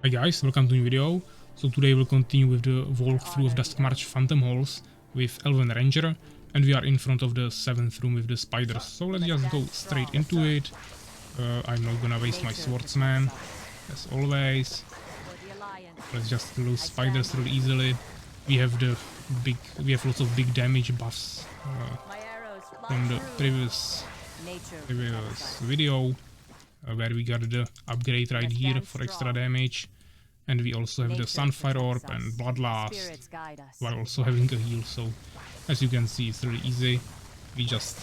Hi guys, welcome to a new video. So today we'll continue with the walkthrough of Duskmarsh Phantom Halls with Elven Ranger, and we are in front of the 7th room with the spiders. So let's just go straight into it. I'm not gonna waste my swordsman, as always. Let's just kill those spiders really easily. We have lots of big damage buffs from the previous video. Where we got the upgrade right here for extra damage, and we also have the Sunfire Orb and Bloodlust while also having a heal. So as you can see, it's really easy. We just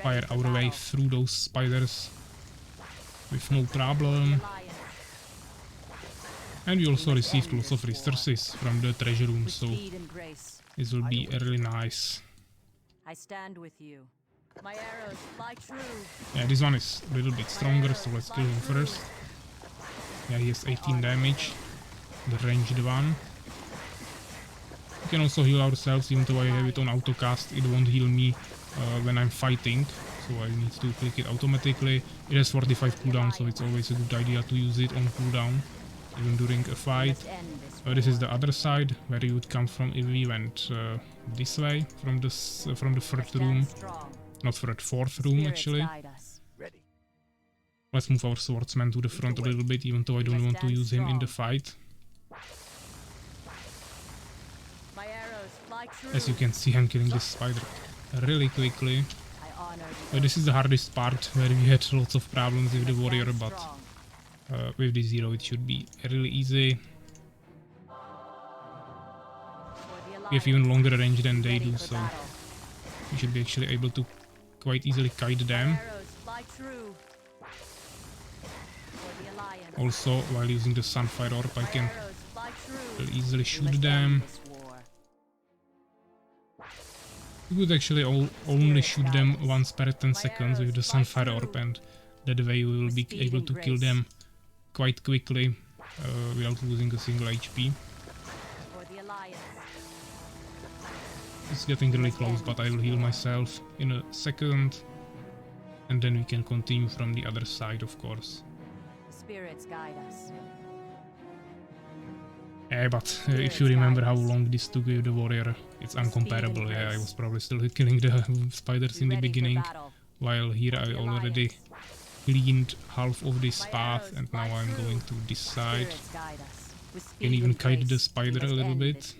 fire our way through those spiders with no problem, and we also received lots of resources from the treasure room, so this will be really nice. I stand with you. My arrows fly true. Yeah, this one is a little bit stronger, so let's kill him first. Yeah, he has 18 damage, the ranged one. We can also heal ourselves, even though I have it on autocast, it won't heal me when I'm fighting, so I need to click it automatically. It has 45 cooldown, so it's always a good idea to use it on cooldown, even during a fight. This is the other side, where you would come from if we went this way, from the third room. Not for that fourth room, actually. Let's move our swordsman to the front a little bit, even though I don't want to use him in the fight. As you can see, I'm killing this spider really quickly. This is the hardest part, where we had lots of problems with the warrior, but with this hero it should be really easy. We have even longer range than they do, so we should be actually able to quite easily kite them. Also, while using the Sunfire Orb, I can really easily shoot them. We could actually only shoot them once per 10 seconds with the Sunfire Orb, and that way we will be able to kill them quite quickly without losing a single HP. It's getting really close, but I will heal myself in a second, and then we can continue from the other side, of course. Spirits guide us. Yeah, but if you remember how long this took with the warrior, it's uncomparable. Yeah, I was probably still killing the spiders in the beginning, while here I already cleaned half of this path, and now I'm going to this side. Can even kite the spider a little bit.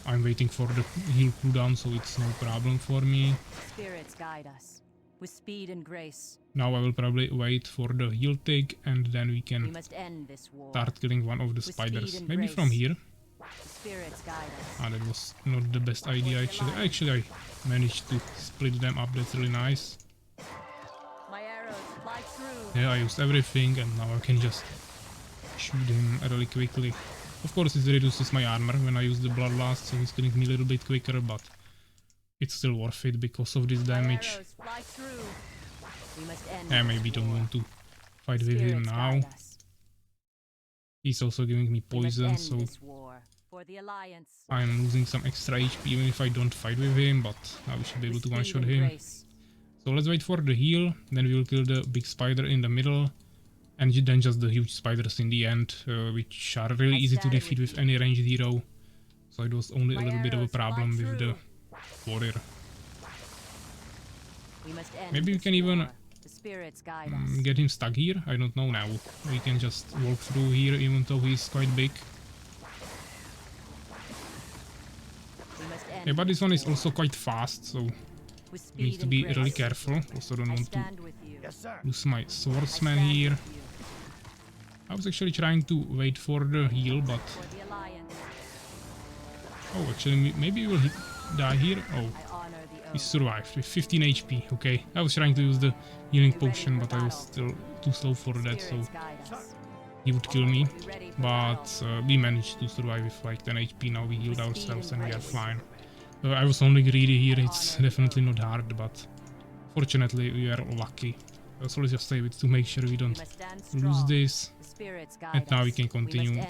I'm waiting for the heal cooldown, so it's no problem for me. Spirits guide us with speed and grace. Now I will probably wait for the heal tick, and then we can start killing one of the spiders. Maybe from here. Ah, that was not the best idea actually. Actually, I managed to split them up. That's really nice. Yeah, I used everything, and now I can just shoot him really quickly. Of course, it reduces my armor when I use the Bloodlust, so he's killing me a little bit quicker, but it's still worth it because of this damage. I maybe don't want to fight with him now. He's also giving me poison, so I'm losing some extra HP even if I don't fight with him, but now we should be able to one-shot him. So let's wait for the heal, then we will kill the big spider in the middle. And then just the huge spiders in the end, which are really easy to defeat with any ranged hero. So it was only a little bit of a problem with the warrior. Maybe we can even get him stuck here, I don't know now. We can just walk through here even though he's quite big. Yeah, but this one is also quite fast, so we need to be really careful. Also don't want to lose my swordsman here. I was actually trying to wait for the heal, but... Oh, actually, maybe we will die here. Oh, he survived with 15 HP. Okay, I was trying to use the healing potion, but I was still too slow for that, so he would kill me. But we managed to survive with like 10 HP. Now we healed ourselves and we are fine. I was only greedy here. It's definitely not hard, but fortunately we are lucky. So let's just save it to make sure we don't lose this. And now we can continue.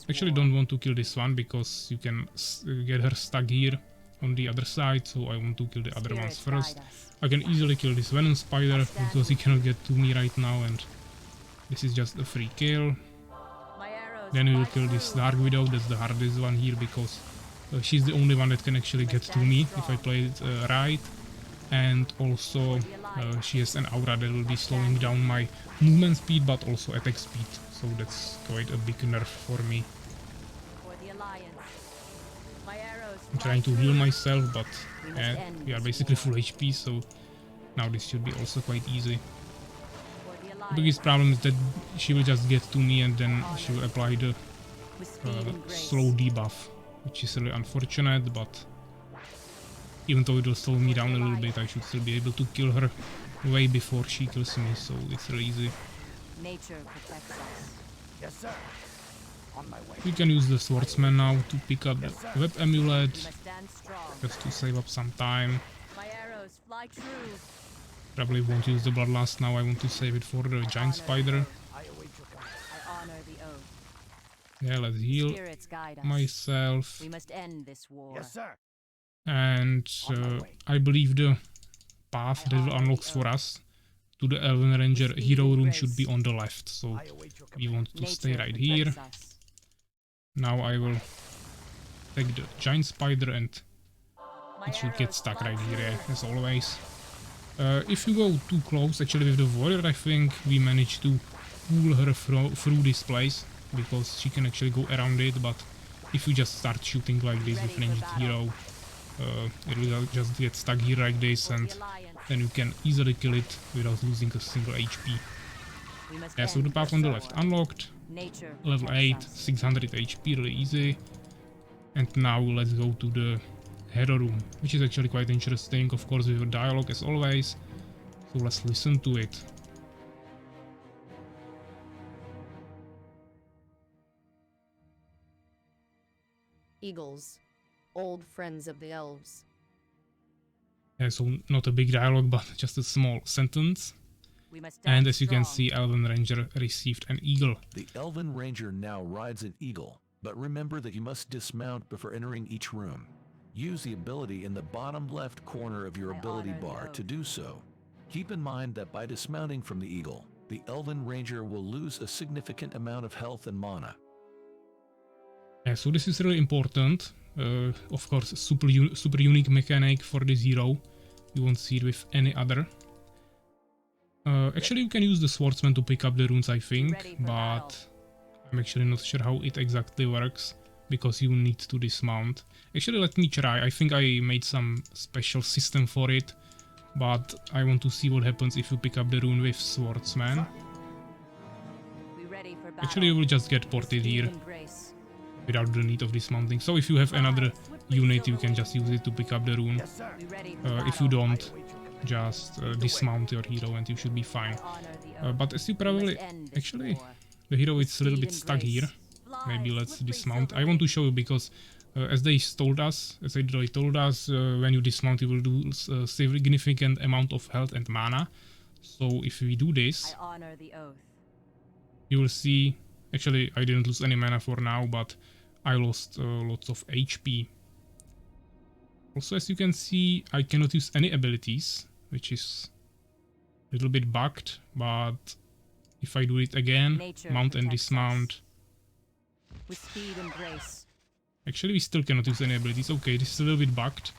Actually don't want to kill this one because you can get her stuck here on the other side, so I want to kill the other ones first. I can easily kill this venom spider because he cannot get to me right now, and This is just a free kill. My arrows Then we will fly kill this true. Dark Widow, that's the hardest one here because she's the only one that can actually get to me if I play it right. And also she has an aura that will be slowing down my movement speed but also attack speed. So that's quite a big nerf for me. For the Alliance. My arrows I'm fly trying to heal true. myself, but we are basically full HP, so now this should be also quite easy. For the The Alliance. biggest problem is that she will just get to me and then she will apply the With speed and grace. slow debuff, which is really unfortunate, but even though it will slow me down a little bit, I should still be able to kill her way before she kills me, so it's really easy. Nature protects us. Yes, sir. On my way. We can use the swordsman now to pick up the web amulet, We must stand strong. just to save up some time. My arrows fly true. Probably won't use the bloodlust now, I want to save it for the giant spider. I await your command. I honor the oath. Yeah, let's heal Spirits guide us. myself. We must end this war. Yes, sir. And I believe the path that will unlocks for us to the Elven Ranger hero room should be on the left, so I await your we command. want to stay Nature right here. protects us. Now I will take the giant spider and My it should get arrows stuck fly right here, true. yeah, as always. If you go too close, actually with the warrior, I think we managed to pull her through this place, because she can actually go around it, but if you just start shooting like this with ranged hero, it will just get stuck here like this, For and the Alliance. then you can easily kill it without losing a single HP. We must Yeah, so the end path this on the war. left unlocked, Nature level protects 8, us. 600 HP, really easy. And now let's go to the hero room, which is actually quite interesting, of course with a dialogue as always. So let's listen to it. Eagles, old friends of the elves. Yeah, so not a big dialogue, but just a small sentence. We must stand And as you can strong. see, Elven Ranger received an eagle. The Elven Ranger now rides an eagle, but remember that you must dismount before entering each room. Use the ability in the bottom left corner of your I ability honor the bar to oath. do so. Keep in mind that by dismounting from the eagle, the Elven Ranger will lose a significant amount of health and mana. Yeah, so this is really important. Of course, super unique mechanic for this hero. You won't see it with any other. Actually, you can use the swordsman to pick up the runes, I think, Ready for but battle. I'm actually not sure how it exactly works, because you need to dismount. Actually, let me try. I think I made some special system for it, but I want to see what happens if you pick up the rune with swordsman. We ready for battle. Actually, you will just get With ported speed here and grace. without the need of dismounting. So if you have another unit, you can just use it to pick up the rune. Yes, sir. We ready for If you battle. don't, I await your command. just dismount your hero and you should be fine. I honor the oath. But as you We probably... must end this Actually, war. the hero is a little Speed bit and stuck grace. here. Fly Maybe let's swiftly, dismount. I silver want to wing. show you because as they told us, when you dismount you will lose a significant amount of health and mana. So if we do this, I honor the oath. you will see... Actually, I didn't lose any mana for now, but I lost lots of HP. Also, as you can see, I cannot use any abilities, which is a little bit bugged, but if I do it again, Nature mount and protects us. dismount, With speed and grace. actually we still cannot use any abilities. Okay, this is a little bit bugged.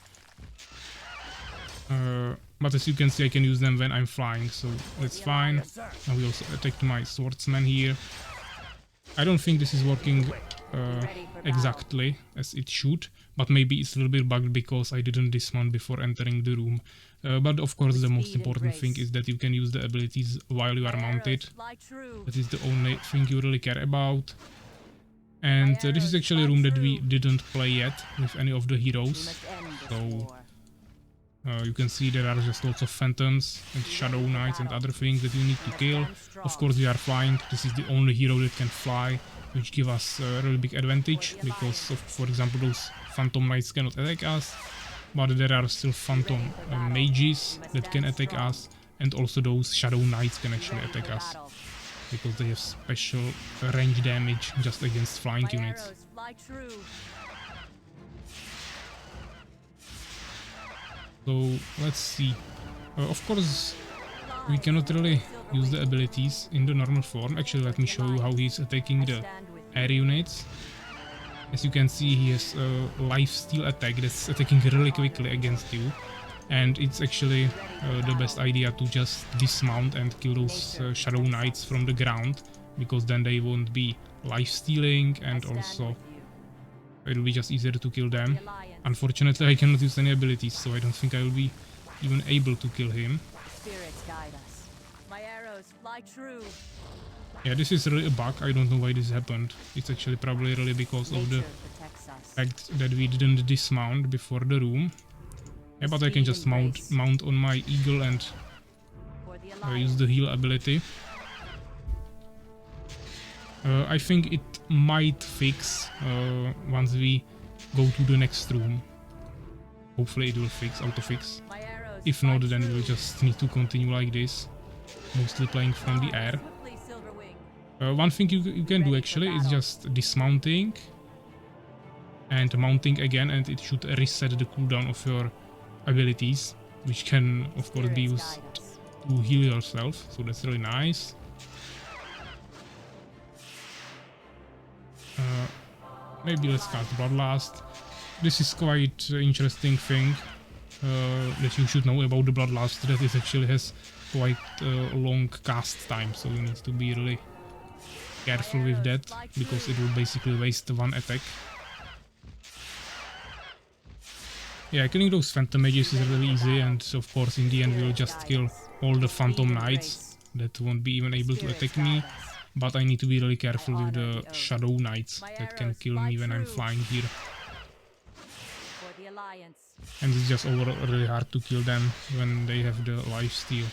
But as you can see, I can use them when I'm flying, so that's fine. Yes, sir. Now we also attacked my swordsman here. I don't think this is working exactly as it should, but maybe it's a little bit bugged because I didn't dismount before entering the room. But of course, the most speed and important thing grace. is that you can use the abilities while you are My mounted. arrows fly true. That is the only thing you really care about. And this is actually a room that we didn't play yet with any of the We heroes. must end this So, war. You can see there are just lots of phantoms and shadow knights and other things that you need to kill. Of course, we are flying. This is the only hero that can fly, which gives us a really big advantage because, for example, those phantom knights cannot attack us, but there are still phantom mages that can attack us, and also those shadow knights can actually Ready attack for us battle. because they have special range damage just against flying My units. arrows fly true. So let's see. Of course, we cannot really use the abilities in the normal form. Actually, let me show you how he's attacking the air units. As you can see, he has a lifesteal attack that's attacking really quickly against you. And it's actually the best idea to just dismount and kill those Shadow Knights from the ground, because then they won't be lifestealing, and also it'll be just easier to kill them. Unfortunately, I cannot use any abilities, so I don't think I will be even able to kill him. Spirits guide us. My arrows fly true. Yeah, this is really a bug. I don't know why this happened. It's actually probably really because of the Nature protects us. fact that we didn't dismount before the room. Yeah, but I can just mount on my eagle and For the use alliance. the heal ability. I think it might fix once we go to the next room. Hopefully it will fix, auto-fix. My arrows If fly not, then true. we'll just need to continue like this, mostly playing from the air. Swiftly, Silverwing. One thing you can do actually is just dismounting and mounting again, and it should reset the cooldown of your abilities, which can of course be Spirits used guide us. to heal yourself, so that's really nice. Maybe let's cast Bloodlust. This is quite interesting thing that you should know about the Bloodlust, that it actually has quite a long cast time, so you need to be really careful with that, because it will basically waste one attack. Yeah, killing those Phantom Mages is really easy, and of course in the end we'll just kill all the Phantom Knights that won't be even able to attack me. But I need to be really careful with the Shadow Knights that can kill me when I'm flying here. For the alliance. And it's just overall really hard to kill them when they have the lifesteal.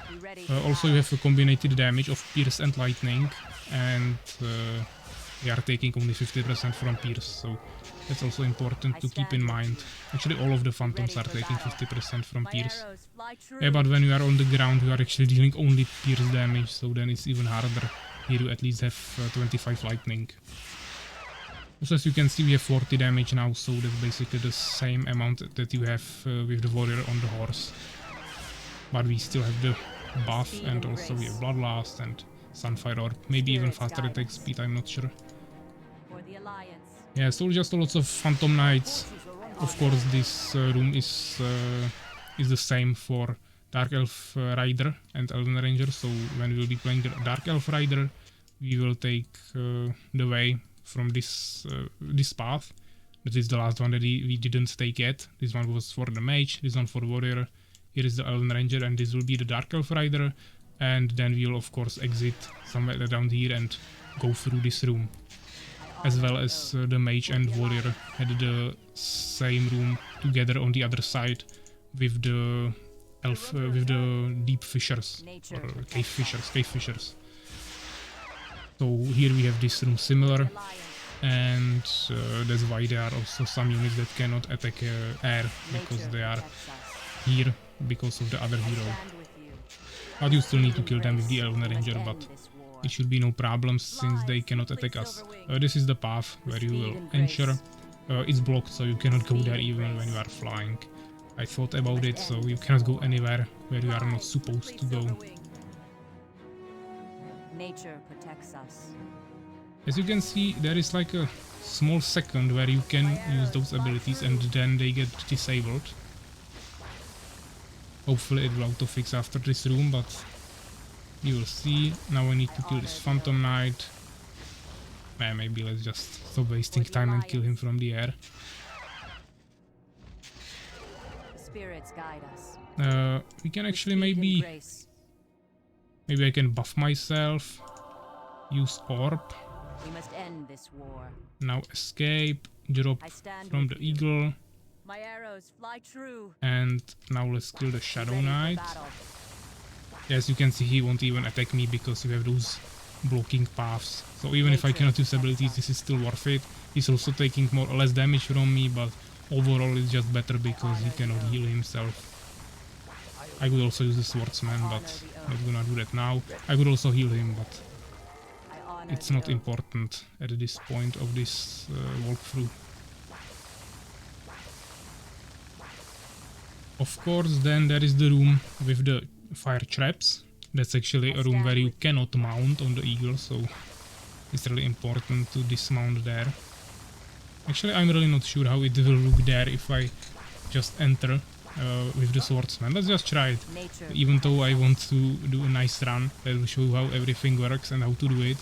Be ready for Also you have a combined damage of Pierce and Lightning, and they are taking only 50% from Pierce, so that's also important to keep in mind. Actually all of the Phantoms are taking 50% from My Pierce. arrows fly true. Yeah, but when you are on the ground you are actually dealing only Pierce damage, so then it's even harder. Here you at least have 25 lightning. Also, as you can see, we have 40 damage now, so that's basically the same amount that you have with the warrior on the horse. But we still have the buff, and also we have Bloodlust and Sunfire Orb, maybe even faster attack speed, I'm not sure. For the alliance. Yeah, so just lots of Phantom Knights. Of course, this room is the same for Dark Elf Rider and Elven Ranger, so when we will be playing the Dark Elf Rider, we will take the way from this path. That is the last one that we didn't take yet. This one was for the Mage, this one for Warrior. Here is the Elven Ranger, and this will be the Dark Elf Rider. And then we'll of course exit somewhere around here and go through this room. As well as the Mage and Warrior had the same room together on the other side with the with the Deep Fishers, or Cave Fishers. So here we have this room similar, and that's why there are also some units that cannot attack air, because they are here because of the other hero. But you still need to kill them with the Elven Ranger, but it should be no problem since they cannot attack us. This is the path where you will enter. It's blocked, so you cannot go there even when you are flying. I thought about it, so you cannot go anywhere where you are not supposed to go. Nature protects us. As you can see, there is like a small second where you can use those abilities and then they get disabled. Hopefully it will auto-fix after this room, but you will see. Now I need to kill this Phantom Knight. Maybe let's just stop wasting time and kill him from the air. Spirits guide us. We can actually maybe I can buff myself. Use Orb. We must end this war. Now escape. Drop I stand from with the you. eagle. My arrows fly true. And now let's kill the Shadow Ready for Knight. battle. As you can see, he won't even attack me because you have those blocking paths. So even if I cannot use abilities, this is still worth it. He's also taking more or less damage from me, but overall it's just better because he cannot heal himself. I could also use the Swordsman, but I'm not gonna do that now. I could also heal him, but I honor it's the not oath. important at this point of this walkthrough. Of course, then there is the room with the fire traps. That's actually a room where you cannot mount on the eagle, so it's really important to dismount there. Actually, I'm really not sure how it will look there if I just enter with the swordsman. Let's just try it. Even though I want to do a nice run that will show how everything works and how to do it,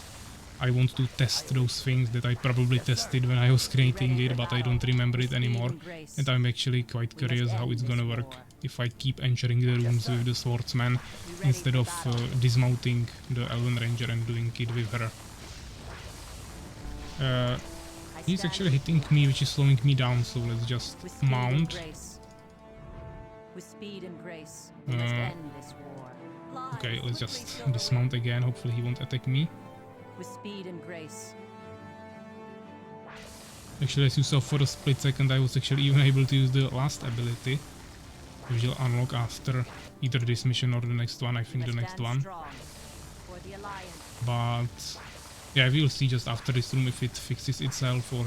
I want to test those things that I probably tested when I was creating it, but I don't remember it anymore. And I'm actually quite curious how it's gonna work if I keep entering the rooms with the swordsman instead of dismounting the Elven Ranger and doing it with her. He's actually hitting me, which is slowing me down, so let's just mount. Okay, let's just dismount again. Hopefully he won't attack me. Actually, as you saw for a split second, I was actually even able to use the last ability, which will unlock after either this mission or the next one. I think the next one. But yeah, we'll see just after this room if it fixes itself or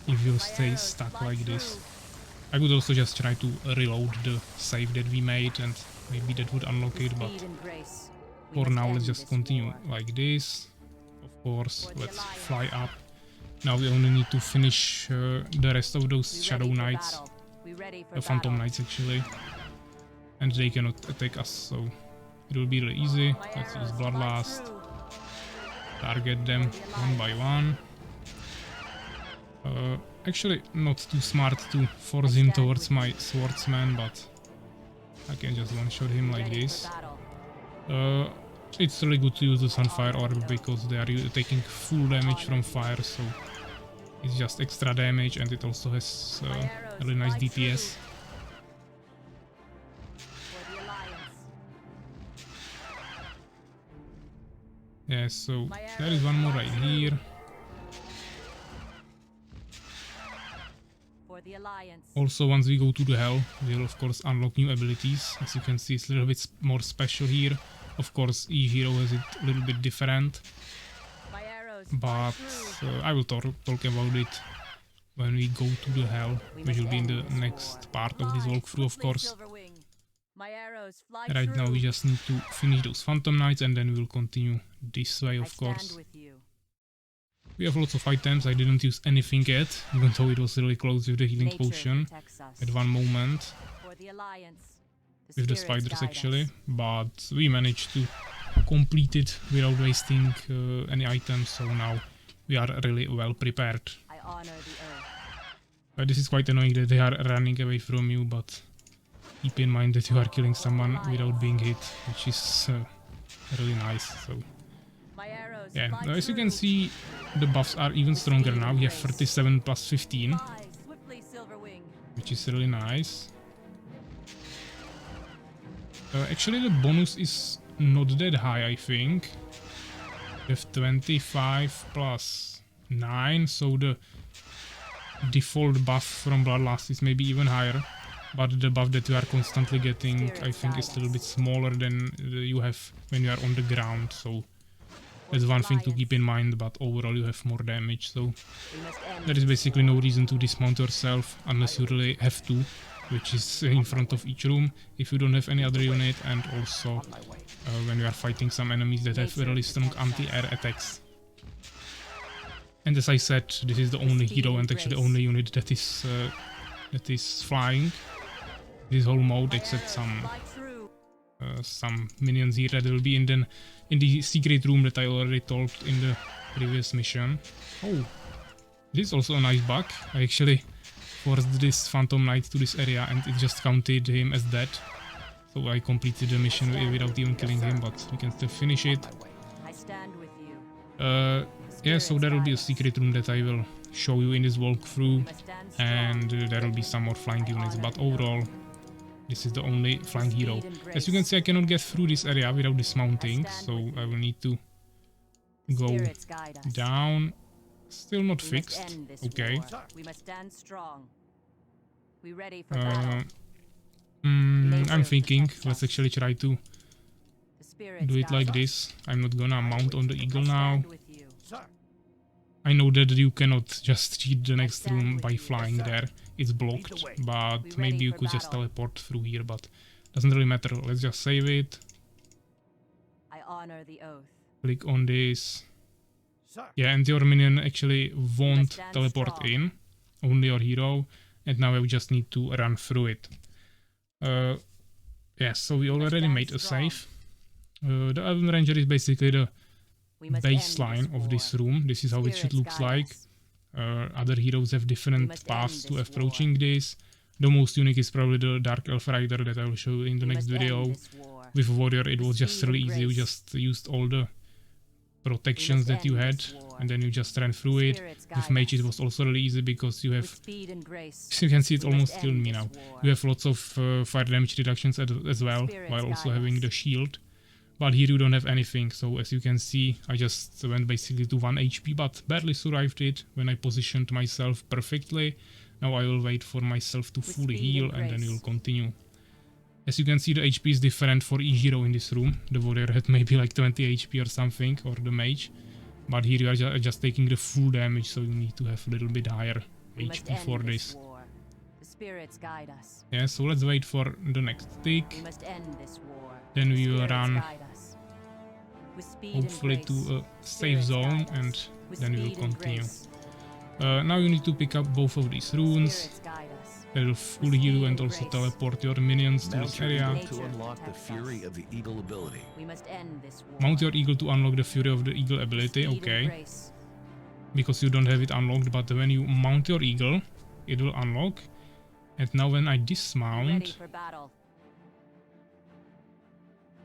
if you'll stay stuck like this. I would also just try to reload the save that we made and maybe that would unlock it, but for now let's just continue like this. Of course, let's fly up. Now we only need to finish the rest of those Shadow Knights, Phantom Knights actually, and they cannot attack us, so it will be really easy. Let's use Bloodlust, target them one by one. Actually, not too smart to force him towards my swordsman, but I can just one-shot him like this. It's really good to use the Sunfire Orb because they are taking full damage from fire, so it's just extra damage, and it also has really nice DPS. Yeah, so there is one more right here. Also, once we go to the hell, we'll of course unlock new abilities. As you can see, it's a little bit more special here. Of course, each hero has it a little bit different, but I will talk about it when we go to the hell, which will be in the next part of this walkthrough, of course. Right now we just need to finish those Phantom Knights and then we'll continue this way, of course. We have lots of items. I didn't use anything yet, even though it was really close with the healing potion at one moment. With the spiders actually, but we managed to complete it without wasting any items, so now we are really well prepared. This is quite annoying that they are running away from you, but keep in mind that you are killing someone without being hit, which is really nice. So yeah, as you can see, the buffs are even stronger now. We have 37 plus 15, which is really nice. Actually, the bonus is not that high, I think. We have 25 plus 9, so the default buff from Bloodlust is maybe even higher. But the buff that you are constantly getting, I think, is a little bit smaller than you have when you are on the ground. So that's one thing to keep in mind, but overall you have more damage. So there is basically no reason to dismount yourself unless you really have to, which is in front of each room if you don't have any other unit, and also when you are fighting some enemies that have really strong anti-air attacks. And as I said, this is the only hero and actually the only unit that is flying this whole mode, except some minions here that will be in the secret room that I already told in the previous mission. Oh, this is also a nice bug. I actually forced this Phantom Knight to this area and it just counted him as dead. So I completed the mission without even killing him, but we can still finish it. Yeah, so there will be a secret room that I will show you in this walkthrough, and there will be some more flying units, but overall this is the only flying hero. As you can see, I cannot get through this area without dismounting, so I will need to go down. Still not fixed. Okay. I'm thinking, let's actually try to do it like this. I'm not gonna mount on the eagle now. I know that you cannot just cheat the next room by flying there. It's blocked, but maybe you could just teleport through here, but doesn't really matter. Let's just save it, honor the oath. Click on this. Sir, Yeah, and your minion actually won't stand teleport strong. in. Only your hero. And now we just need to run through it. Yeah, so we already stand made a strong. save. The Elven Ranger is basically the We must end baseline of this war. room. This is how it should Spirits look guide like. us. Other heroes have We different must paths end to this approaching this. The most unique is probably the Dark Elf Rider that I will show you in the We next must end video. this war. With Warrior it With was just speed really and easy, you grace. just used all the protections that you end had this war. and then you just ran through it. Spirits With guide Mage it us. was also really easy because you With have, speed and grace. as you can see, it We almost must killed end me this now. war. You have lots of fire damage reductions as well, Spirits while also guide having us. the shield. But here you don't have anything, so as you can see, I just went basically to 1 HP, but barely survived it when I positioned myself perfectly. Now I will wait for myself to With fully speed heal and and then grace. we'll continue. As you can see, the HP is different for each hero in this room. The warrior had maybe like 20 HP or something, or the mage. But here you are just taking the full damage, so you need to have a little bit higher We must HP end for this this. war. The spirits guide us. Yeah, so let's wait for the next tick. We must end this war. Then The we will spirits run guide us. With speed and hopefully grace. to a safe Spirits zone guide us. and With then we will speed and continue. grace. Now you need to pick up both of these runes. Spirits guide us. That will fully heal you and also teleport your minions to Mount this your area. eagle to Nature unlock the protects fury us. of the eagle ability. We must end this war. Mount your eagle to unlock the fury of the eagle ability, Speed and okay. grace. Because you don't have it unlocked, but when you mount your eagle, it will unlock. And now when I Ready dismount, for battle.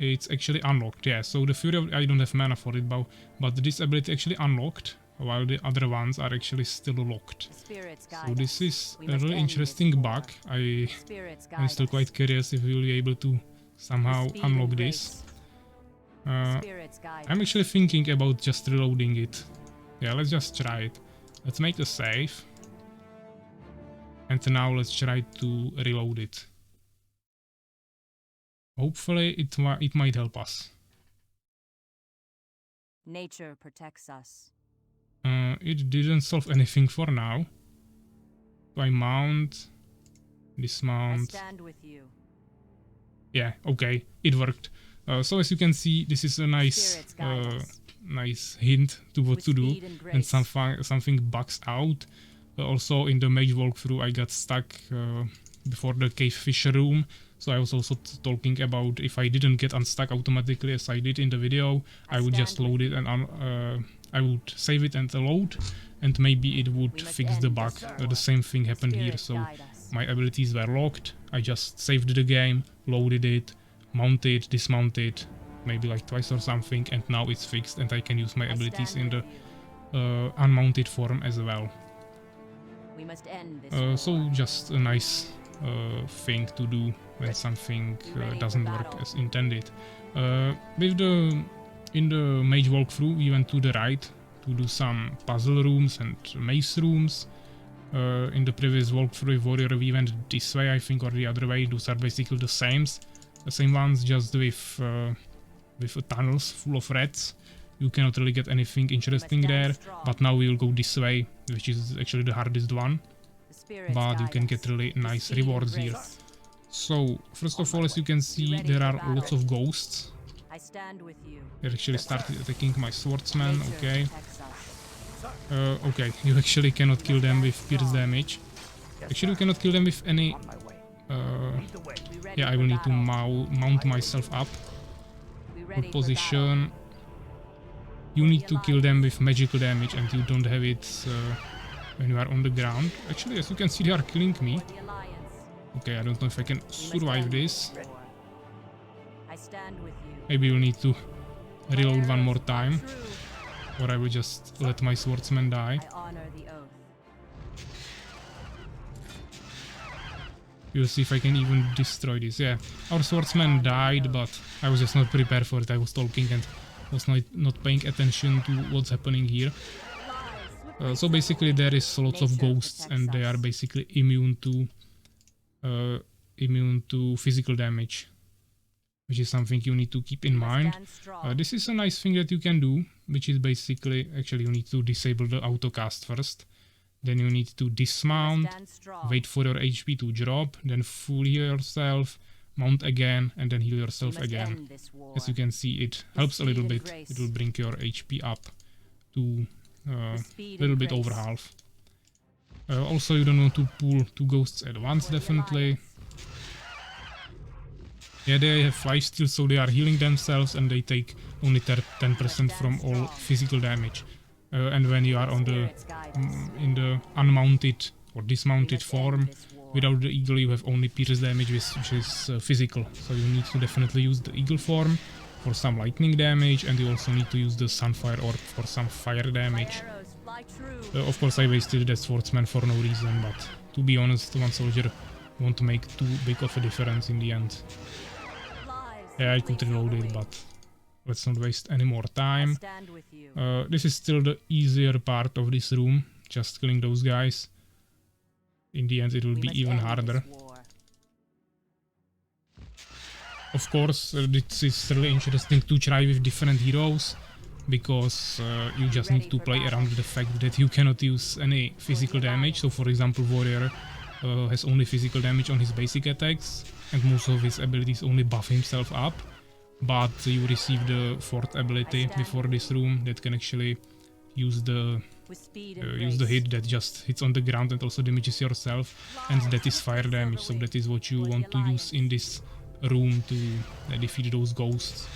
it's actually unlocked, yeah. So the fury of, I don't have mana for it, but this ability actually unlocked, while the other ones are actually still locked. The spirits guide So this us. is We a must really end this interesting war. bug. I'm Spirits guide still us. quite curious if we will be able to somehow With speed and unlock grace. this. Spirits guide I'm us. actually thinking about just reloading it. Yeah, let's just try it. Let's make a save. And now let's try to reload it. Hopefully it might help us. Nature protects us. It didn't solve anything for now. So I mount, I dismount. stand with you. Yeah, okay, it worked. So as you can see, this is a nice, Spirits guide us. nice hint to what With to do, speed and and grace. something bugs out. Also in the mage walkthrough, I got stuck before the cave fisher room. So I was also talking about if I didn't get unstuck automatically as I did in the video, I would just stand load with it and I would save it and load, and maybe it would We must fix the end bug. this The same thing happened here. Spirits So guide us. my abilities were locked. I just saved the game, loaded it, mounted, dismounted, maybe like twice or something, and now it's fixed and I can use my I abilities stand in with the you. unmounted form as well. We must end this war. So just a nice thing to do when something Ready for doesn't work battle. as intended. In the mage walkthrough, we went to the right to do some puzzle rooms and maze rooms. In the previous walkthrough with Warrior, we went this way, I think, or the other way. Those are basically the same ones, just with tunnels full of rats. You cannot really get anything interesting stand there, strong. but now we will go this way, which is actually the hardest one. The spirits But you guide can us. get really With nice speed and rewards here. grace. So, first of all, as you can see, ready there for are battle. lots of ghosts. I stand with you. They actually started attacking my swordsman, Nature okay. protects us. Okay, you actually cannot kill them with pierce damage. Yes, Actually, you sir. cannot kill them with any... On my way. Uh, Lead the way. We ready yeah, I for will need to battle. mount myself up. We ready Good for position. You need to kill them with magical damage and you don't have it when you are on the ground. Actually, as you can see, they are killing me. battle. For the Alliance. Okay, I don't know if I can We must survive end this. war. I stand with you. Maybe we'll need to My reload one arrows more are time, true. or I will just let my swordsman die. I honor the oath. We'll see if I can even destroy this. Yeah, our swordsman died, but I was just not prepared for it. I was talking and was not paying attention to what's happening here. So basically there is lots of Nature ghosts and protects they are us. basically immune to physical damage, which is something you need to keep in We must mind. stand strong. This is a nice thing that you can do, which is basically, actually you need to disable the autocast first. Then you need to We must dismount, stand strong. wait for your HP to drop, then full heal yourself, mount again, and then heal We yourself must again. end this war. As you can see, it helps a little speed and bit. grace. It will bring your HP up to a speed little and bit over grace. half. Also, you don't want to pull 2 ghosts at once, For the definitely. Alliance. Yeah, they have 5 steel, so they are healing themselves, and they take only 10% from all physical damage. And when you are on the Spirits guide us. in the unmounted or We dismounted must end form, this war. without the eagle you have only pierce damage, which is physical. So you need to definitely use the eagle form for some lightning damage, and you also need to use the sunfire orb for some fire My damage. arrows fly true. Of course I wasted that swordsman for no reason, but to be honest, one soldier won't make too big of a difference in the end. Lies Yeah, I could they reload sow it, away. but let's not waste any more I time. stand with you. This is still the easier part of this room, just killing those guys. In the end it will We be must even end harder. this war. Of course, this is really interesting to try with different heroes, because you just need to play around with the fact that you cannot use any physical damage. So for example, Warrior has only physical damage on his basic attacks, and most of his abilities only buff himself up. But you receive the 4th ability before this room that can actually use the With speed and use the grace. hit that just hits on the ground and also damages yourself, and that is fire damage. So that is what you want to use in this room to defeat those ghosts.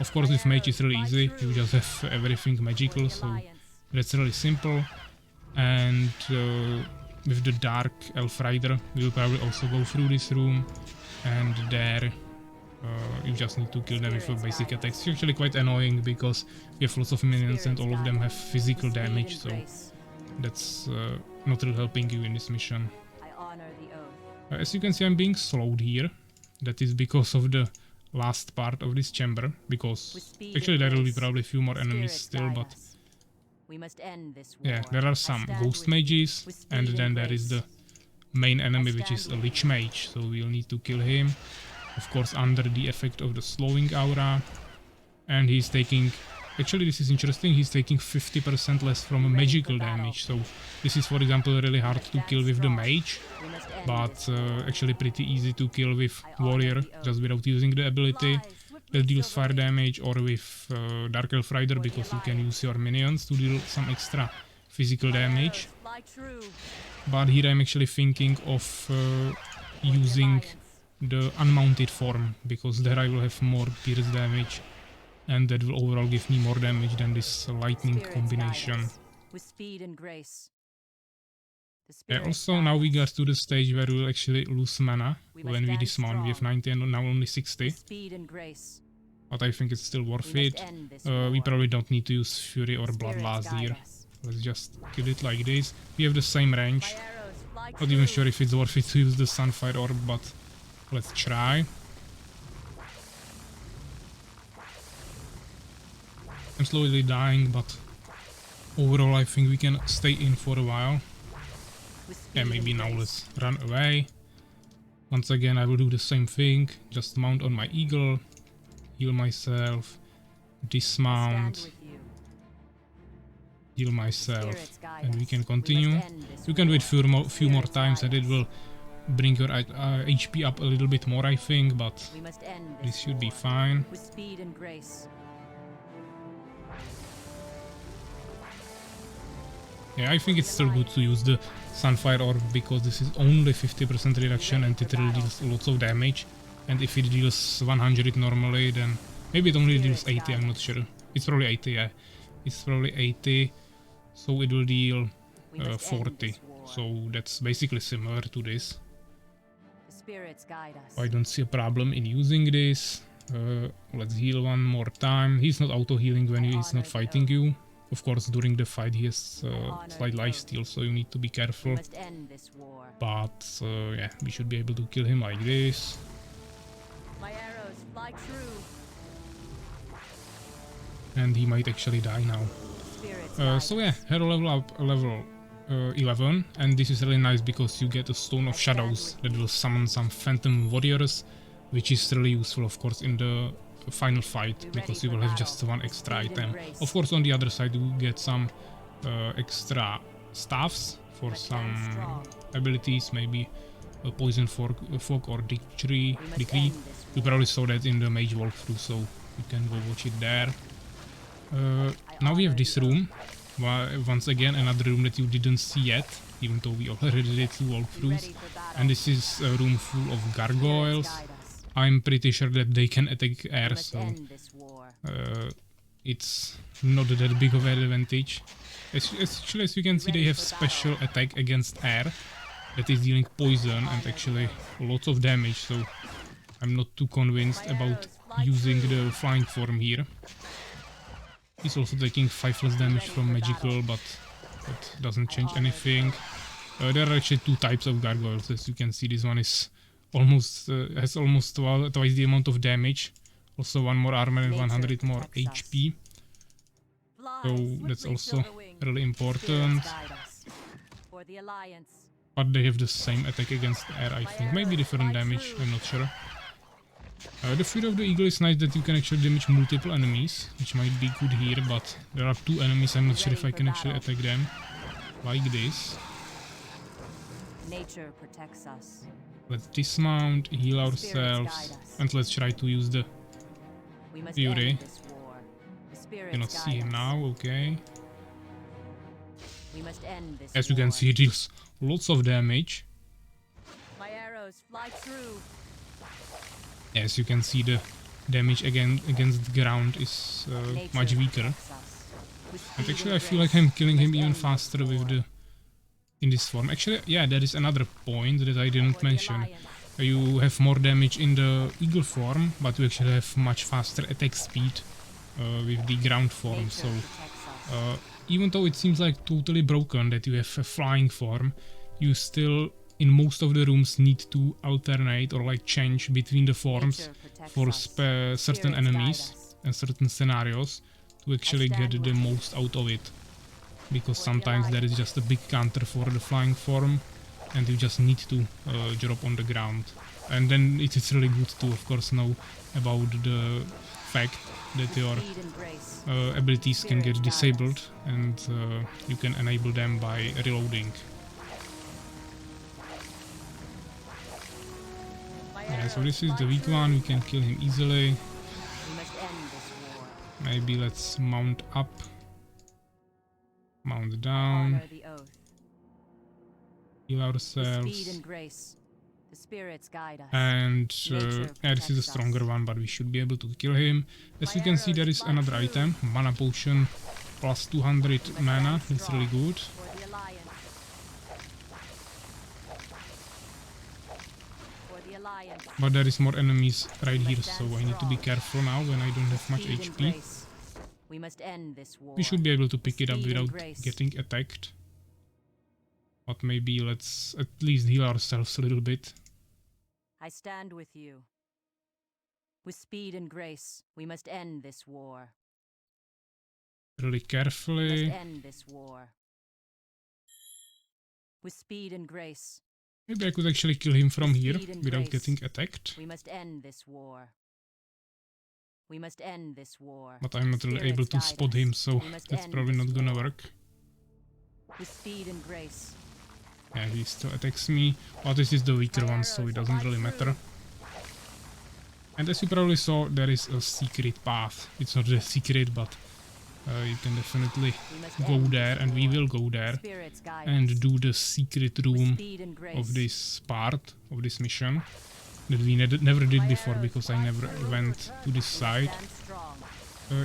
Of course, with mage it's really easy. You just have everything magical, so that's really simple. And with the Dark Elf Rider, we'll probably also go through this room, and there you just need to kill them with your basic attacks. It's actually quite annoying because we have lots of minions and all of them have physical damage, so that's not really helping you in this mission. I honor the oath. As you can see, I'm being slowed here. That is because of the last part of this chamber, because With speed actually and there will be grace, probably a few more enemies spirits still, guide but us. We must end this war. yeah, there are I some stand ghost with you. mages, With and speed then there is grace. the main enemy, I which is a stand with lich mage, so we'll need to kill him. Of course, under the effect of the slowing aura, and he's taking, actually this is interesting, he's taking 50% less from a Ready magical for battle. damage, so this is for example really hard to kill with the mage, We must end but this war. actually pretty easy to kill with I honor warrior, the oath. just without using the ability Lies, swiftly that deals silver fire wing. damage, or with Dark Elf Rider, For the because you can Alliance. use your minions to deal some extra physical My damage. arrows fly true. But here I'm actually thinking of using Alliance. the unmounted form, because there I will have more pierce damage, and that will overall give me more damage than this lightning Spirits guide combination. us. With speed and grace. The Yeah, spirits also guide now we us. got to the stage where we'll actually lose mana We must when we stand dismount. We have strong. 90 and now only 60, With speed and grace. but I think it's still worth We it. must end this We war. probably don't need to use Fury or Spirits Bloodlust guide here. us. Let's just kill it like this. We have the same range. My arrows fly Not even true. sure if it's worth it to use the Sunfire Orb, but let's try. I'm slowly dying, but overall I think we can stay in for a while. With speed Yeah, maybe and now grace. let's run away. Once again I will do the same thing, just mount on my eagle, heal myself, Stand dismount, with you. heal myself, Spirits guide and we us. can must continue. end this You can war. wait few more Spirits times and guide it us. will bring your HP up a little bit more, I think, but We must end this should be war. fine. With speed and grace. Yeah, I think it's still good to use the Sunfire Orb, because this is only 50% reduction and it really deals lots of damage. And if it deals 100 normally, then maybe it only deals 80, I'm not sure. It's probably 80, yeah. It's probably 80, so it will deal We must end 40. this war. So that's basically similar to this. The spirits guide us. I don't see a problem in using this. Let's heal one more time. He's not auto-healing when he's not fighting you. Of course, during the fight he has slight lifesteal, so you need to be We careful. must end this war. But yeah, we should be able to kill him like this. My arrows fly true. And he might actually die now. Spirits guide So yeah, us. hero level up level 11, and this is really nice because you get a Stone of Shadows that will summon some Phantom Warriors, which is really useful of course in the final fight, because you will have just one extra item. Of course on the other side you get some extra staffs for some abilities, maybe poison fog or decree. You probably saw that in the mage walkthrough, so you can go watch it there. Now we have this room. Once again, another room that you didn't see yet, even though we already did 2 walkthroughs. And this is a room full of gargoyles. I'm pretty sure that they can attack air, so it's not that big of an advantage. Actually, as you can see, they have special attack against air that is dealing poison and actually lots of damage, so I'm not too convinced about using the flying form here. He's also taking 5 less damage from magical, but that doesn't change anything. There are actually 2 types of gargoyles. As you can see, this one is has almost twice the amount of damage. Also 1 more armor and 100 more HP. So that's also really important. But they have the same attack against air, I think. Maybe different damage, I'm not sure. The Fury of the Eagle is nice that you can actually damage multiple enemies, which might be good here, but there are 2 enemies, I'm not sure if I can actually attack them like this. Nature protects us. Let's dismount, heal ourselves, and let's try to use the Fury. Cannot see him now, okay. As you can see, it deals lots of damage. My arrows fly through. As you can see, the damage against the ground is much weaker. And actually, I feel like I'm killing him even faster with the in this form. Actually, yeah, there is another point that I didn't mention. You have more damage in the eagle form, but you actually have much faster attack speed with the ground form. So even though it seems like totally broken that you have a flying form, you still in most of the rooms need to alternate or like change between the forms for certain enemies and certain scenarios to actually get the most out of it. Because sometimes there is just a big counter for the flying form and you just need to drop on the ground. And then it is really good to, of course, know about the fact that your abilities can get disabled and you can enable them by reloading. Yeah, so this is the weak one, we can kill him easily. Maybe let's mount up. Mount down. Heal ourselves. And yeah, this is a stronger one, but we should be able to kill him. As you can see, there is another item, mana potion plus 200 mana, it's really good. But there is more enemies right here, so I need to be careful now when I don't have much HP. We should be able to pick it up without getting attacked. But maybe let's at least heal ourselves a little bit. I stand with you. With speed and grace, we must end this war. Really carefully. We must end this war. With speed and grace. Maybe I could actually kill him from here without getting attacked. We must end this war. We must end this war. But I'm not really able to spot him, so that's probably not gonna work. With speed and grace. Yeah, he still attacks me, but this is the weaker one, so it doesn't really matter. And as you probably saw, there is a secret path. It's not a secret, but you can definitely go there, and we will go there and do the secret room of this part of this mission that we never did before, because I never went to this side.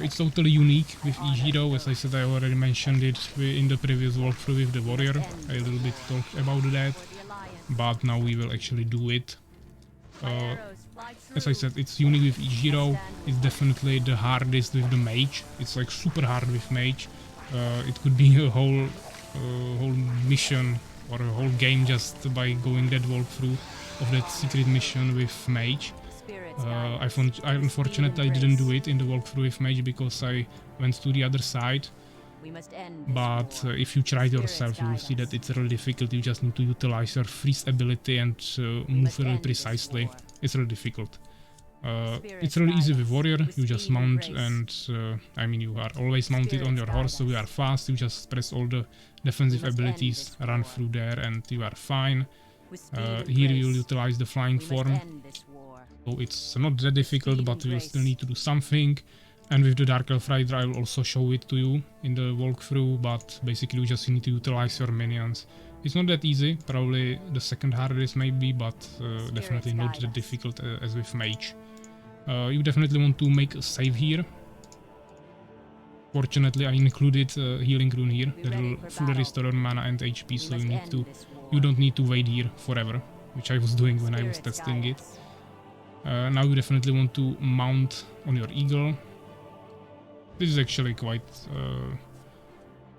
It's totally unique with Ejido. As I said, I already mentioned it in the previous walkthrough with the warrior. I a little bit talked about that, but now we will actually do it. As I said, it's unique with Ejido. It's definitely the hardest with the mage. It's like super hard with mage. It could be a whole mission or a whole game just by going that walkthrough of that secret mission with mage. Unfortunately, I didn't do it in the walkthrough with mage because I went to the other side. But if you try it yourself, you will see that it's really difficult. You just need to utilize your freeze ability and move really precisely. It's really difficult. It's really easy with warrior. You just mount and I mean, you are always mounted on your horse, so you are fast. You just press all the defensive abilities, run through there, and you are fine. With speed and Here we will grace, utilize the flying we must form. end this war. So it's not that difficult, Speed but and we will grace. still need to do something. And with the Dark Elf Rider, I will also show it to you in the walkthrough, but basically you just need to utilize your minions. It's not that easy, probably the second hardest maybe, but definitely not guide that us. difficult as with Mage. You definitely want to make a save here. Fortunately, I included a healing rune here Be that ready will for fully battle. restore your mana and HP, We so must you need end to this war. you don't need to wait here forever, which I was doing when I was Spirits testing guide it. us. Now you definitely want to mount on your eagle. This is actually quite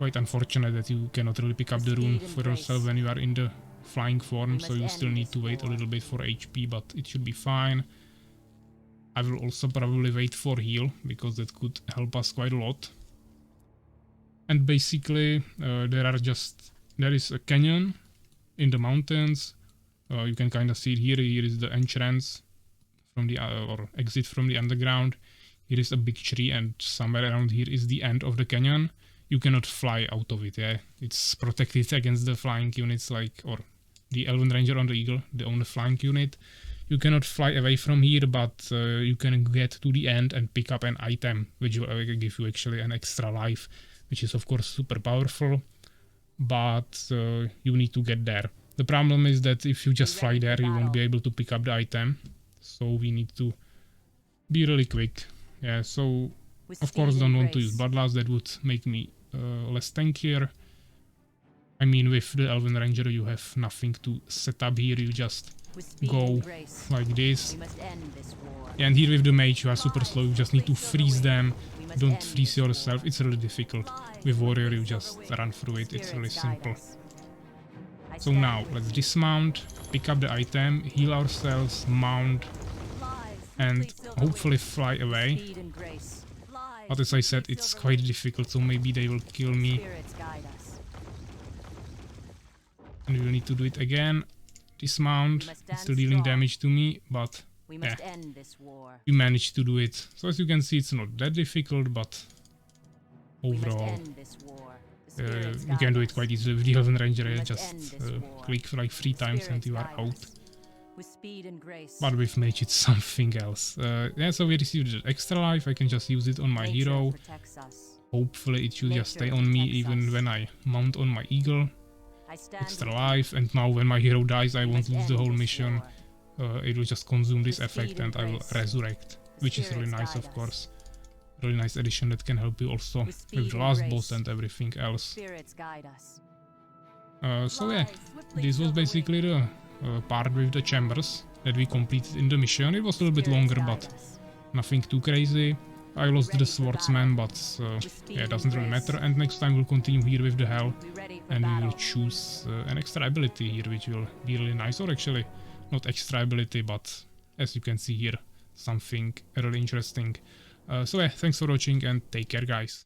unfortunate that you cannot really pick up the rune Speed and for yourself grace. when you are in the flying form, We so must you end still need this to wait a war. little bit for HP, but it should be fine. I will also probably wait for heal, because that could help us quite a lot. And basically, there is a canyon in the mountains. You can kind of see it here. Here is the entrance from the or exit from the underground. Here is a big tree, and somewhere around here is the end of the canyon. You cannot fly out of it. Yeah, it's protected against the flying units, or the Elven Ranger on the eagle, the only flying unit. You cannot fly away from here, but you can get to the end and pick up an item, which will give you actually an extra life, which is of course super powerful, but you need to get there. The problem is that if you just fly there, you won't be able to pick up the item, so we need to be really quick. Yeah, so With of course speed don't and want to use grace. Bloodlust, that would make me less tankier. I mean, with the Elven Ranger you have nothing to set up here, you just With speed go and grace. like this. We must end this war. Yeah, and here with the mage you are super slow, you just need to freeze them, We must don't end freeze this war. yourself, it's really difficult. With warrior you just run through it, it's really Spirits guide simple. us. I So stand now with let's you. dismount, pick up the item, heal ourselves, mount, and hopefully fly away. Speed and grace. But as I said, it's quite difficult, so maybe they will kill me Spirits guide us. and we will need to do it again. Dismount, We must it's stand still dealing strong. damage to me, but We must Yeah. end this war. we managed to do it. So as you can see, it's not that difficult, but We must overall end this war. The spirits you can guide do it us. quite easily with the Elven Ranger. We Yeah, must just end this war. click like 3 times and Spirits you are guide out. us. With speed and grace. But with mage it's something else. Yeah, so we received the extra life, I can just use it on my Nature hero. protects us. Hopefully it should just stay Nature on me protects even us. when I mount on my eagle. I stand Extra with life, and now when my hero dies I you. We won't must lose the end whole this mission. war. It will just consume this With speed effect and and I will grace. resurrect. Which is really Spirits nice, guide of us. course. Really nice addition that can help you also With with speed the and last grace. boss and everything else. Spirits guide us. So yeah, this was basically the part with the chambers that we completed in the mission. It was a little bit Spirits longer, guide but us. nothing too crazy. I lost Ready the for swordsman, but yeah, it doesn't really matter. And next time we'll continue here with the hell, We ready for and we will battle. choose an extra ability here, which will be really nice. Or actually, not extra ability, but as you can see here, something really interesting. So yeah, thanks for watching and take care, guys.